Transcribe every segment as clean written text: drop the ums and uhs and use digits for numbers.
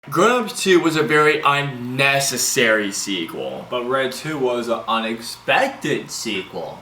Grown Ups 2 was a very unnecessary sequel. But Red 2 was an unexpected sequel.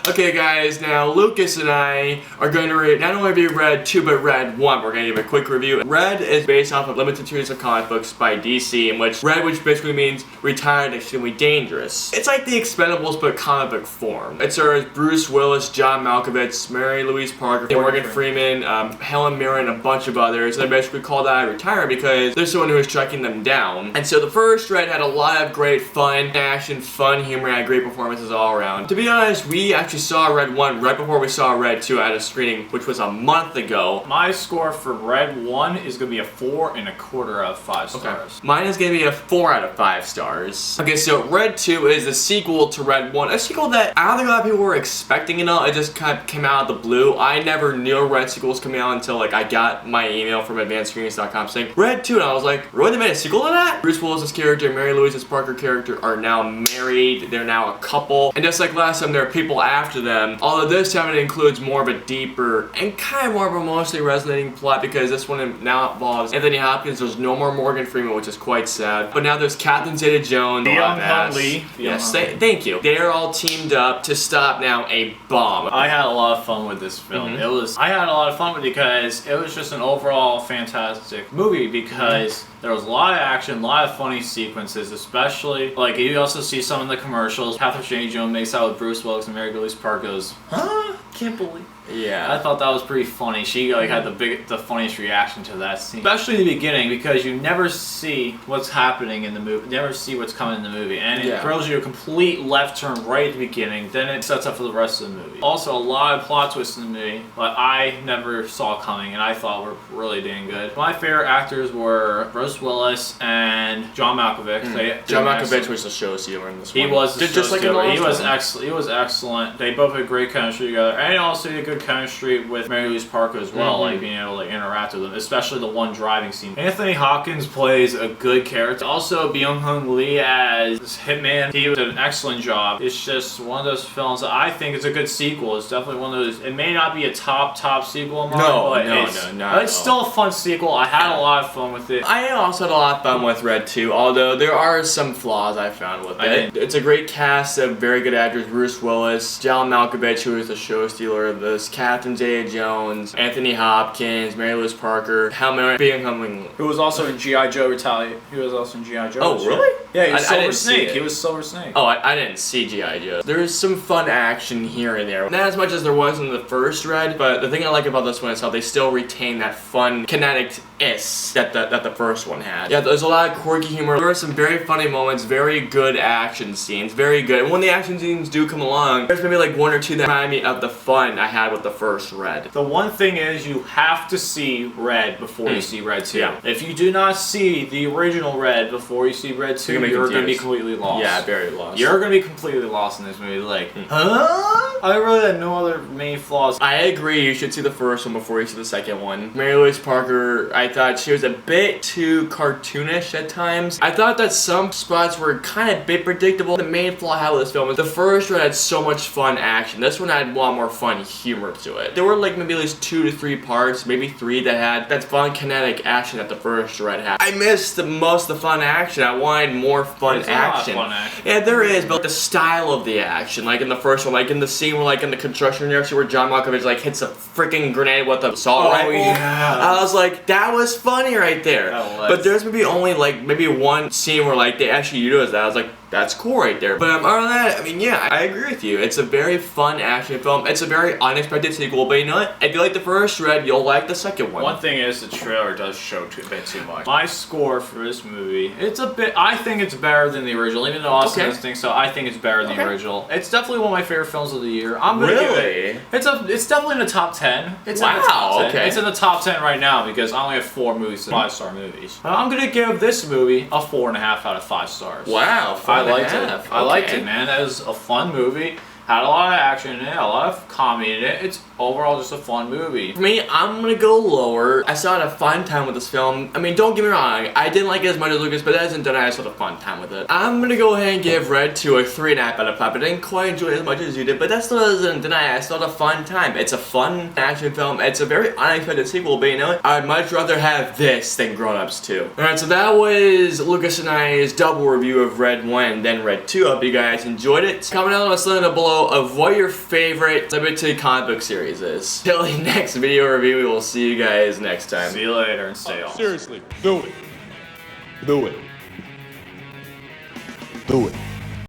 Okay guys, now Lucas and I are going to not only review Red 2 but Red 1. We're going to give a quick review. Red is based off of limited series of comic books by DC, in which Red, which basically means retired and extremely dangerous. It's like the Expendables but comic book form. It stars Bruce Willis, John Malkovich, Mary Louise Parker, Morgan Freeman, Helen Mirren, and a bunch of others. And they basically called that retired because there's someone who is tracking them down. And so the first Red had a lot of great fun action, fun humor, and great performances all around. To be honest, we actually saw Red 1 right before we saw Red 2 at a screening, which was a month ago. My score for Red 1 is going to be a 4.25 out of 5 stars. Okay. Mine is going to be a 4 out of 5 stars. Okay, so Red 2 is the sequel to Red 1. A sequel that I don't think a lot of people were expecting it all. It just kind of came out of the blue. I never knew a Red sequel was coming out until like I got my email from advancedscreenings.com saying Red 2, and I was like, really, they made a sequel to that? Bruce Willis's character and Mary Louise's Parker character are now married. They're now a couple. And just like last time, there are people after them. Although this time it includes more of a deeper and kind of more of a mostly resonating plot, because this one now involves Anthony Hopkins. There's no more Morgan Freeman, which is quite sad. But now there's Captain Zeta-Jones. Young Lee. Yes, thank you. They're all teamed up to stop now a bomb. I had a lot of fun with this film. I had a lot of fun with it because it was just an overall fantastic movie, because there was a lot of action, a lot of funny sequences, especially, like, you also see some of the commercials. Catherine Zeta-Jones makes out with Bruce Willis and Mary Louise Parker goes, huh? Can't believe. Yeah. I thought that was pretty funny. She like had the funniest reaction to that scene. Especially in the beginning, because you never see what's happening in the movie, never see what's coming in the movie. And it throws you a complete left turn right at the beginning, then it sets up for the rest of the movie. Also, a lot of plot twists in the movie, but I never saw coming, and I thought were really dang good. My favorite actors were Bruce Willis and John Malkovich. John Malkovich was the show stealer in this one. He was the show stealer. He was excellent. He was excellent. They both had great chemistry together, and also a good chemistry with Mary Louise Parker as well, like being able to interact with them, especially the one driving scene. Anthony Hopkins plays a good character. Also, Byung-Hun Lee as Hitman, he did an excellent job. It's just one of those films that I think is a good sequel. It's definitely one of those. It may not be a top sequel of mine, but it's still a fun sequel. I had a lot of fun with it. I also had a lot of fun with Red 2, although there are some flaws I found with it. It's a great cast of very good actors: Bruce Willis, John Malkovich, who is the show stealer of this, Catherine Zeta-Jones, Anthony Hopkins, Mary Louise Parker, Byung-Hun Lee, who was also in G.I. Joe Retaliate. He was also in G.I. Joe. Oh, really? Yeah, he was Silver Snake. He was Silver Snake. Oh, I didn't see G.I. Joe. There's some fun action here and there. Not as much as there was in the first Red, but the thing I like about this one is how they still retain that fun kinetic-ness that the first one had. Yeah, there's a lot of quirky humor. There are some very funny moments, very good action scenes, very good. And when the action scenes do come along, there's maybe like one or two that remind me of the fun I had with the first Red. The one thing is, you have to see Red before you see Red 2. Yeah. If you do not see the original Red before you see Red 2, you're going to be completely lost. Yeah, very lost. You're going to be completely lost in this movie. Like, huh? I really had no other main flaws. I agree, you should see the first one before you see the second one. Mary Louise Parker, I thought she was a bit too cartoonish at times. I thought that some spots were kind of a bit predictable. The main flaw I had with this film is the first one had so much fun action. This one had a lot more fun humor to it. There were like maybe at least 2 to 3 parts, maybe 3, that had that fun kinetic action that the first Red had. I missed most of the fun action. I wanted more fun action. Yeah, there is, but the style of the action, like in the first one, like in the scene where like in the construction reaction where John Malkovich like hits a freaking grenade with a assault rifle. Yeah. I was like, that was funny right there. But there's maybe only like maybe one scene where like they actually utilize that. I was like, that's cool right there. But other than that, I mean, yeah, I agree with you. It's a very fun action film. It's a very unexpected sequel, but you know what? If you like the first Red, you'll like the second one. One thing is, the trailer does show a bit too much. My score for this movie, I think it's better than the original. Even though Austin doesn't think so, I think it's better than the original. It's definitely one of my favorite films of the year. I'm gonna give it, it's definitely in the top 10. It's in the top 10. It's in the top 10 right now because I only have 4 movies, 5-star movies. I'm gonna give this movie a 4.5 out of 5 stars. Wow, I liked it. I liked it, man. That was a fun movie. Had a lot of action in it, a lot of comedy in it. It's overall just a fun movie. For me, I'm gonna go lower. I still had a fun time with this film. I mean, don't get me wrong, I didn't like it as much as Lucas, but that doesn't deny I still had a fun time with it. I'm gonna go ahead and give Red 2 a 3.5 out of 5. I didn't quite enjoy it as much as you did, but that still doesn't deny I still had a fun time. It's a fun action film. It's a very unexpected sequel, but you know what? I'd much rather have this than Grown Ups 2. Alright, so that was Lucas and I's double review of Red 1 and then Red 2. I hope you guys enjoyed it. Comment down below of what your favorite limited comic book series is. Till the next video review, we will see you guys next time. See you later and stay awesome. Seriously, do it. Do it. Do it.